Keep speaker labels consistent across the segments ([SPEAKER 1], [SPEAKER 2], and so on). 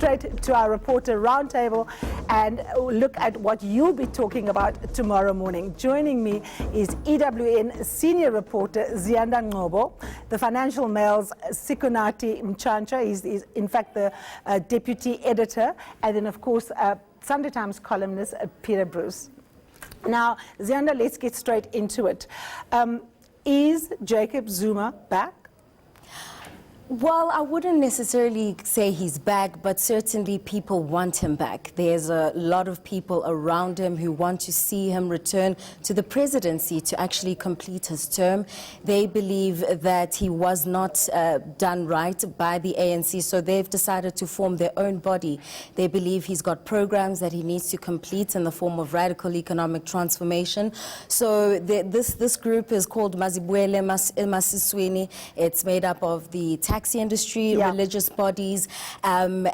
[SPEAKER 1] straight to our reporter roundtable and look at what you'll be talking about tomorrow morning. Joining me is EWN senior reporter Ziyanda Ngcobo, the Financial Mail's Sikonathi Mchancha, is in fact the deputy editor, and then of course Sunday Times columnist Peter Bruce. Now, Ziyanda, let's get straight into it. Is Jacob Zuma back?
[SPEAKER 2] Well, I wouldn't necessarily say he's back, but certainly people want him back. There's a lot of people around him who want to see him return to the presidency to actually complete his term. They believe that he was not done right by the ANC, so they've decided to form their own body. They believe he's got programs that he needs to complete in the form of radical economic transformation. So this group is called Mazibwele Masiswini. It's made up of the taxi industry, religious bodies, and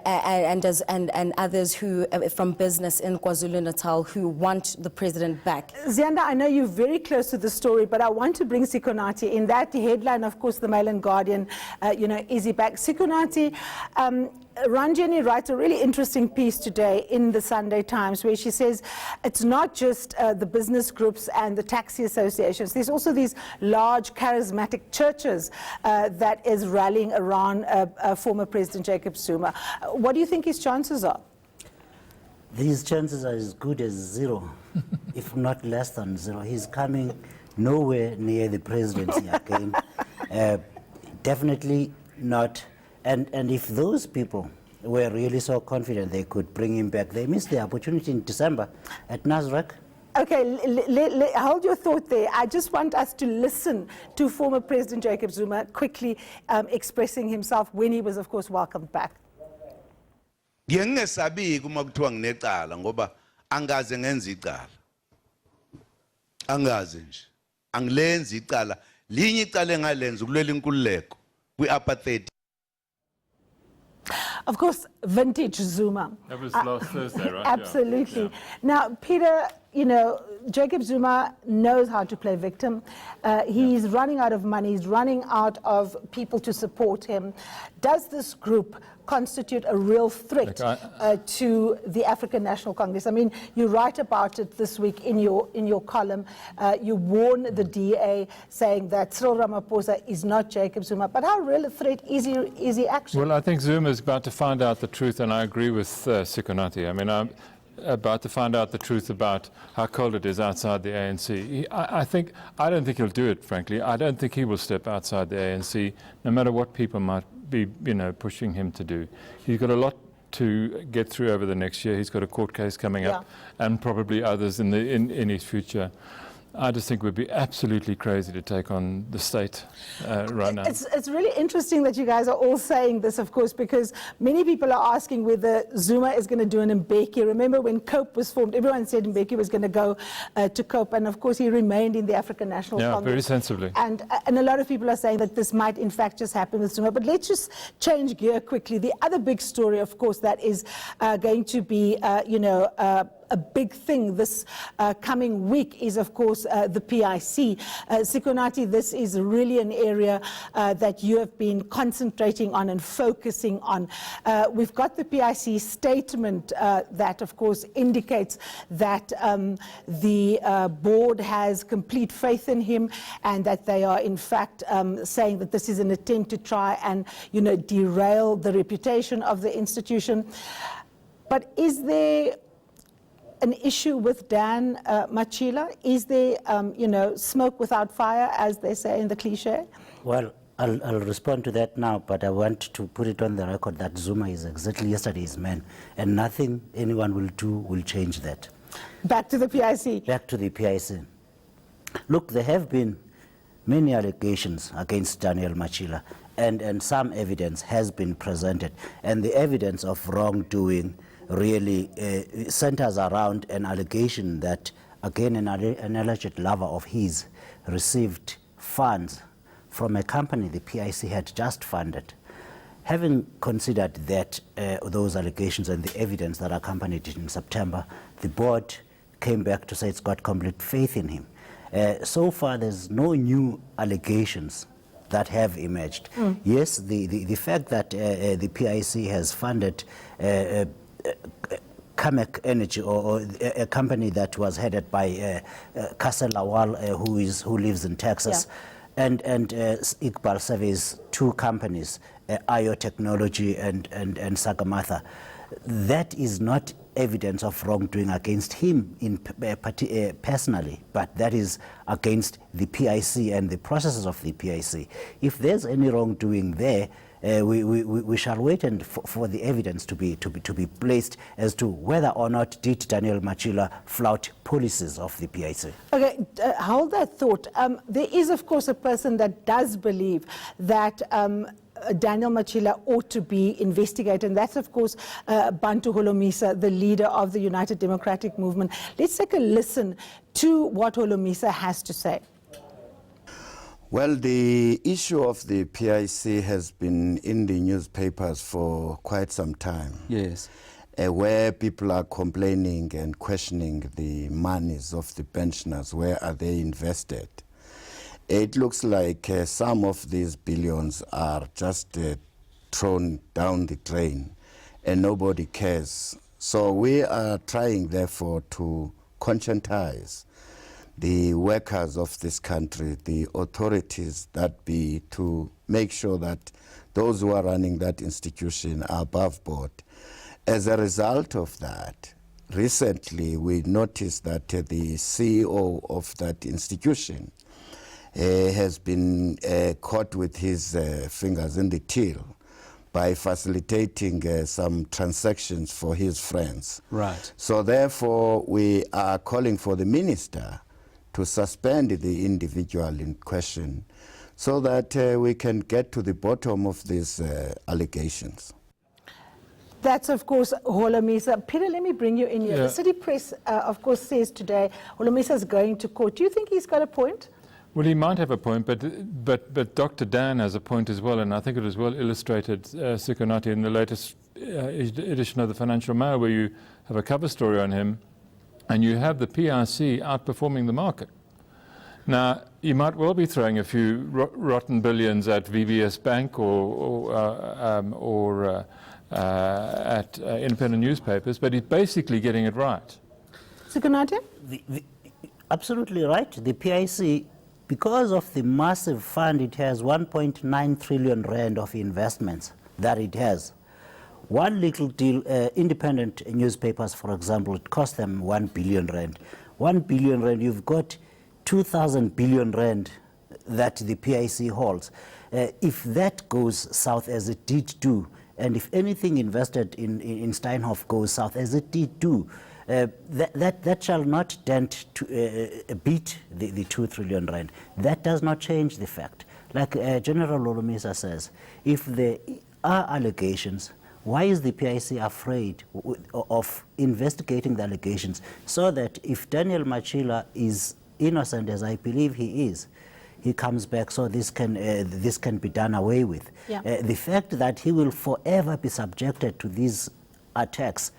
[SPEAKER 2] others who from business in KwaZulu-Natal who want the president back.
[SPEAKER 1] Ziyanda, I know you're very close to the story, but I want to bring Sikonathi in. That headline, of course, the Mail and Guardian, is he back? Sikonathi, Ranjani writes a really interesting piece today in the Sunday Times where she says it's not just the business groups and the taxi associations. There's also these large charismatic churches that is rallying around former President Jacob Zuma. What do you think his chances are?
[SPEAKER 3] These chances are as good as zero, if not less than zero. He's coming nowhere near the presidency again. Definitely not. And if those people were really so confident they could bring him back, they missed the opportunity in December at Nasrec.
[SPEAKER 1] Okay, hold your thought there. I just want us to listen to former President Jacob Zuma quickly expressing himself when he was, of course, welcomed back.
[SPEAKER 4] Ngingesabi kuma kuthiwa nginecala ngoba angaze ngenza icala. Angaze nje. Angilenzi icala. Linye icala engalenza ukulwela inkululeko kwi-apartheid.
[SPEAKER 1] Of course, vintage Zuma.
[SPEAKER 5] That was last Thursday, right?
[SPEAKER 1] Absolutely.
[SPEAKER 5] Yeah.
[SPEAKER 1] Now, Peter, Jacob Zuma knows how to play victim. He's running out of money. He's running out of people to support him. Does this group constitute a real threat to the African National Congress? I mean, you write about it this week in your column. You warn the DA saying that Cyril Ramaphosa is not Jacob Zuma. But how real a threat is he actually?
[SPEAKER 5] Well, I think Zuma is about to find out the truth, and I agree with Sikonathi. I mean, I'm about to find out the truth about how cold it is outside the ANC. I don't think he'll do it, frankly. I don't think he will step outside the ANC, no matter what people might be, pushing him to do. He's got a lot to get through over the next year. He's got a court case coming up, and probably others in his future. I just think we'd be absolutely crazy to take on the state right now.
[SPEAKER 1] It's really interesting that you guys are all saying this, of course, because many people are asking whether Zuma is going to do an Mbeki. Remember when COPE was formed, everyone said Mbeki was going to go to COPE, and of course he remained in the African National Congress.
[SPEAKER 5] Yeah, very sensibly.
[SPEAKER 1] And a lot of people are saying that this might in fact just happen with Zuma. But let's just change gear quickly. The other big story, of course, that is going to be, a big thing this coming week is, of course, the PIC. Sikonathi, this is really an area that you have been concentrating on and focusing on. We've got the PIC statement that, of course, indicates that the board has complete faith in him and that they are, in fact, saying that this is an attempt to try and, derail the reputation of the institution. But is there an issue with Dan Machila? Is there, smoke without fire, as they say in the cliche?
[SPEAKER 3] Well, I'll respond to that now, but I want to put it on the record that Zuma is exactly yesterday's man, and nothing anyone will do will change that.
[SPEAKER 1] Back to the PIC.
[SPEAKER 3] Back to the PIC. Look, there have been many allegations against Daniel Machila, and some evidence has been presented, and the evidence of wrongdoing really centers around an allegation that, again, an alleged lover of his received funds from a company the PIC had just funded. Having considered that, those allegations and the evidence that accompanied it in September, the board came back to say it's got complete faith in him. So far, there's no new allegations that have emerged. Yes, the fact that the PIC has funded Kamek Energy, or a company that was headed by Kasser Lawal, who lives in Texas, and Iqbal Surveys, two companies, IO Technology and Sagamatha. That is not evidence of wrongdoing against him personally, but that is against the PIC and the processes of the PIC. If there's any wrongdoing there, we shall wait for the evidence to be placed as to whether or not did Daniel Machila flout policies of the PIC.
[SPEAKER 1] Okay, hold that thought. There is, of course, a person that does believe that Daniel Machila ought to be investigated, and that's, of course, Bantu Holomisa, the leader of the United Democratic Movement. Let's take a listen to what Holomisa has to say.
[SPEAKER 6] Well, the issue of the PIC has been in the newspapers for quite some time.
[SPEAKER 7] Yes.
[SPEAKER 6] Where people are complaining and questioning the monies of the pensioners, where are they invested? It looks like some of these billions are just thrown down the drain and nobody cares. So we are trying, therefore, to conscientize the workers of this country, the authorities that be, to make sure that those who are running that institution are above board. As a result of that, recently we noticed that the CEO of that institution has been caught with his fingers in the till by facilitating some transactions for his friends.
[SPEAKER 7] Right.
[SPEAKER 6] So therefore, we are calling for the minister to suspend the individual in question so that we can get to the bottom of these allegations.
[SPEAKER 1] That's, of course, Holomisa. Peter, let me bring you in here.
[SPEAKER 5] Yeah.
[SPEAKER 1] The City Press, of course, says today Holomisa is going to court. Do you think he's got a point?
[SPEAKER 5] Well, he might have a point, but Dr. Dan has a point as well, and I think it was well illustrated, Sikonati, in the latest edition of the Financial Mail, where you have a cover story on him, and you have the PRC outperforming the market. Now, you might well be throwing a few rotten billions at VBS Bank or at independent newspapers, but he's basically getting it right.
[SPEAKER 1] Sikonati?
[SPEAKER 3] Absolutely right. The PIC, because of the massive fund it has, 1.9 trillion rand of investments that it has. One little deal, independent newspapers, for example, it cost them 1 billion rand. 1 billion rand, you've got 2,000 billion rand that the PIC holds. If that goes south as it did do, and if anything invested in Steinhoff goes south as it did do, that shall not dent to beat the 2 trillion rand. That does not change the fact. Like General Holomisa says, if there are allegations, why is the PIC afraid of investigating the allegations, so that if Daniel Machila is innocent, as I believe he is, he comes back, so this can be done away with.
[SPEAKER 1] Yeah.
[SPEAKER 3] The fact that he will forever be subjected to these attacks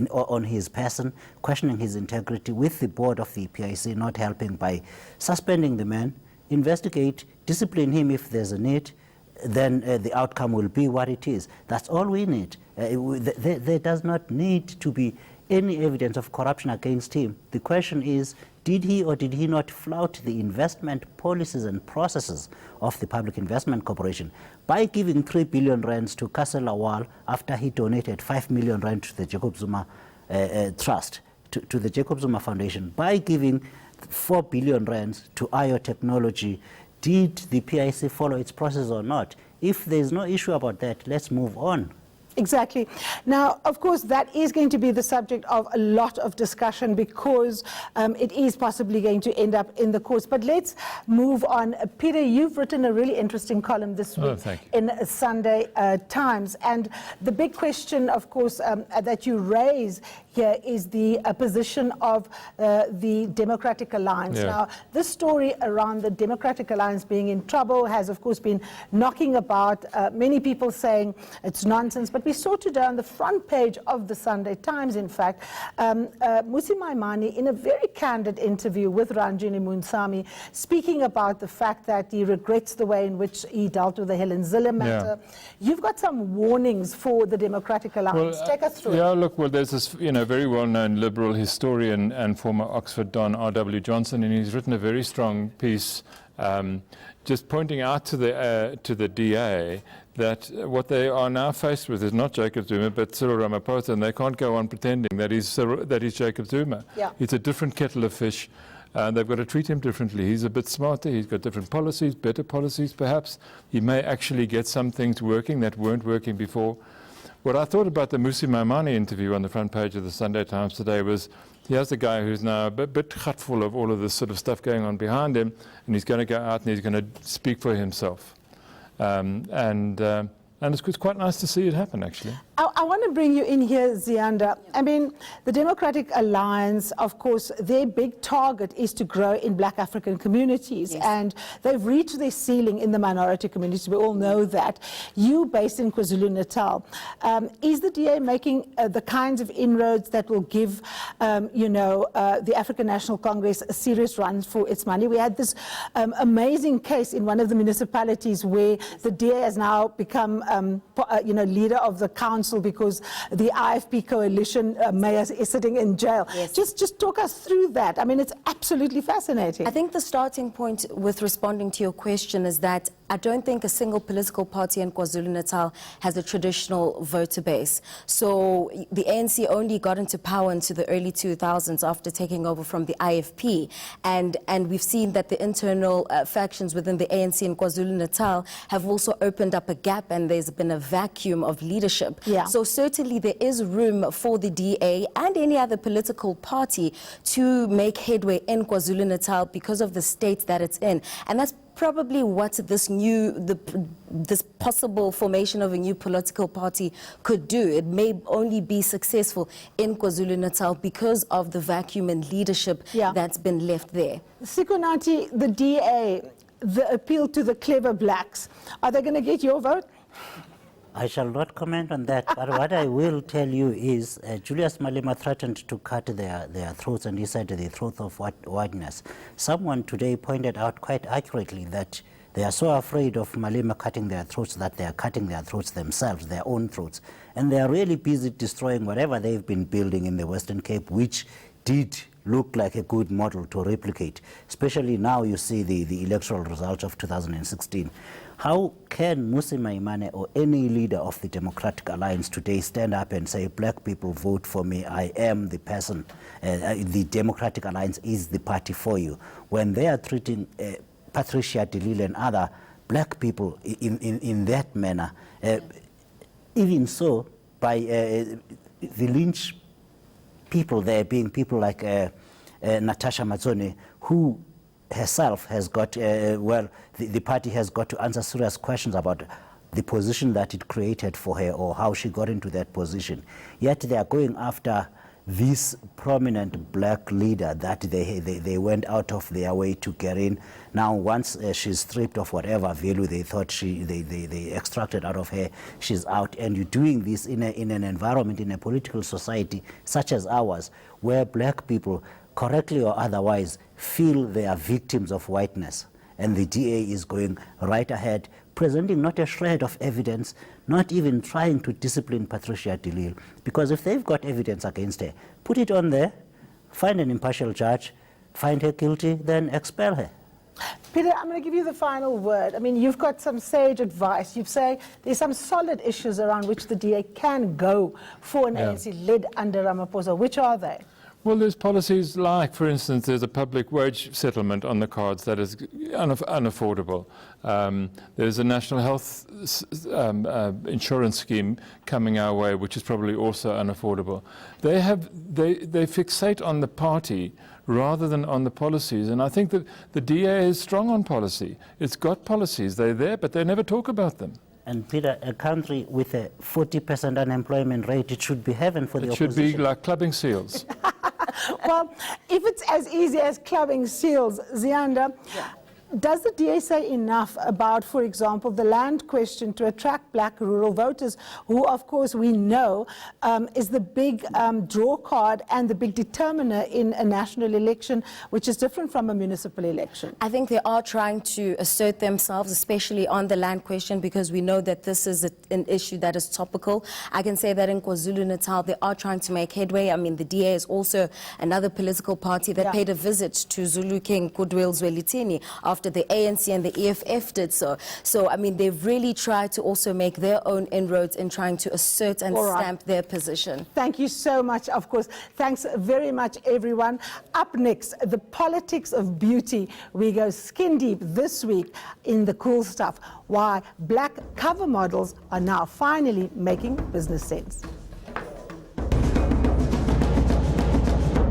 [SPEAKER 3] on his person, questioning his integrity, with the board of the PIC not helping by suspending the man, investigate, discipline him if there's a need, then the outcome will be what it is. That's all we need. There does not need to be any evidence of corruption against him. The question is, did he or did he not flout the investment policies and processes of the Public Investment Corporation by giving 3 billion rands to Kasser Lawal after he donated 5 million rand to the Jacob Zuma Trust, to the Jacob Zuma Foundation, by giving 4 billion rands to IO Technology? Did the PIC follow its process or not? If there's no issue about that, let's move on.
[SPEAKER 1] Exactly. Now, of course, that is going to be the subject of a lot of discussion, because it is possibly going to end up in the courts. But let's move on. Peter, you've written a really interesting column this week in Sunday Times. And the big question, of course, that you raise here is the position of the Democratic Alliance.
[SPEAKER 5] Yeah.
[SPEAKER 1] Now, this story around the Democratic Alliance being in trouble has, of course, been knocking about, many people saying it's nonsense. But But we saw today on the front page of the Sunday Times, in fact, Mmusi Maimane, in a very candid interview with Ranjini Munsami, speaking about the fact that he regrets the way in which he dealt with the Helen Zille matter. You've got some warnings for the Democratic Alliance. Take us through it.
[SPEAKER 5] Yeah, look, well, there's this very well-known liberal historian and former Oxford Don R.W. Johnson, and he's written a very strong piece just pointing out to the DA that what they are now faced with is not Jacob Zuma but Cyril Ramaphosa, and they can't go on pretending that he's Jacob Zuma.
[SPEAKER 1] Yeah.
[SPEAKER 5] It's a different kettle of fish. They've got to treat him differently. He's a bit smarter. He's got different policies, better policies perhaps. He may actually get some things working that weren't working before. What I thought about the Mmusi Maimane interview on the front page of the Sunday Times today was here's a guy who's now a bit gutful of all of this sort of stuff going on behind him, and he's going to go out and he's going to speak for himself. And it's quite nice to see it happen, actually.
[SPEAKER 1] I want to bring you in here, Zianda. I mean, the Democratic Alliance, of course, their big target is to grow in Black African communities.
[SPEAKER 2] Yes.
[SPEAKER 1] And they've reached their ceiling in the minority communities. We all know that. You, based in KwaZulu-Natal, is the DA making the kinds of inroads that will give, the African National Congress a serious run for its money? We had this amazing case in one of the municipalities where the DA has now become, leader of the council because the IFP coalition mayor is sitting in jail.
[SPEAKER 2] Yes.
[SPEAKER 1] Just talk us through that. I mean, it's absolutely fascinating.
[SPEAKER 2] I think the starting point with responding to your question is that I don't think a single political party in KwaZulu-Natal has a traditional voter base. So the ANC only got into power into the early 2000s after taking over from the IFP. And we've seen that the internal factions within the ANC in KwaZulu-Natal have also opened up a gap, and there's been a vacuum of leadership.
[SPEAKER 1] Yeah.
[SPEAKER 2] So certainly there is room for the DA and any other political party to make headway in KwaZulu-Natal because of the state that it's in. And that's probably what this possible formation of a new political party could do. It may only be successful in KwaZulu-Natal because of the vacuum in leadership that's been left there.
[SPEAKER 1] Sikonati, the DA, the appeal to the clever blacks, are they going to get your vote?
[SPEAKER 3] I shall not comment on that, but what I will tell you is Julius Malema threatened to cut their throats, and he said the throat of whiteness. Someone today pointed out quite accurately that they are so afraid of Malema cutting their throats that they are cutting their throats themselves, their own throats. And they are really busy destroying whatever they've been building in the Western Cape, which did look like a good model to replicate. Especially now you see the electoral results of 2016. How can Mmusi Maimane or any leader of the Democratic Alliance today stand up and say, black people, vote for me, I am the person, the Democratic Alliance is the party for you, when they are treating Patricia de Lille and other black people in that manner? Even so, by the lynch people there being people like Natasha Matsone, who herself has got, the party has got to answer serious questions about the position that it created for her or how she got into that position. Yet they are going after this prominent black leader that they went out of their way to get in. Now, once she's stripped of whatever value they thought they extracted out of her, she's out. And you're doing this in an environment, in a political society such as ours, where black people, correctly or otherwise, feel they are victims of whiteness. And the DA is going right ahead, presenting not a shred of evidence, not even trying to discipline Patricia de Lille. Because if they've got evidence against her, put it on there, find an impartial judge, find her guilty, then expel her.
[SPEAKER 1] Peter, I'm going to give you the final word. I mean, you've got some sage advice. You say there's some solid issues around which the DA can go for an ANC led under Ramaphosa. Which are they?
[SPEAKER 5] Well, there's policies like, for instance, there's a public wage settlement on the cards that is unaffordable. There's a national health insurance scheme coming our way, which is probably also unaffordable. They fixate on the party rather than on the policies, and I think that the DA is strong on policy. It's got policies, they're there, but they never talk about them.
[SPEAKER 3] And Peter, a country with a 40% unemployment rate, it should be heaven for the opposition.
[SPEAKER 5] It should be like clubbing seals.
[SPEAKER 1] Well, if it's as easy as clubbing seals, Zianda, Does the DA say enough about, for example, the land question to attract black rural voters, who, of course, we know is the big draw card and the big determiner in a national election, which is different from a municipal election?
[SPEAKER 2] I think they are trying to assert themselves, especially on the land question, because we know that this is an issue that is topical. I can say that in KwaZulu-Natal, they are trying to make headway. I mean, the DA is also another political party that paid a visit to Zulu King Goodwill Zwelithini after the ANC and the EFF did so. So, I mean, they've really tried to also make their own inroads in trying to assert and stamp their position.
[SPEAKER 1] Thank you so much, of course. Thanks very much, everyone. Up next, the politics of beauty. We go skin deep this week in the cool stuff. Why black cover models are now finally making business sense.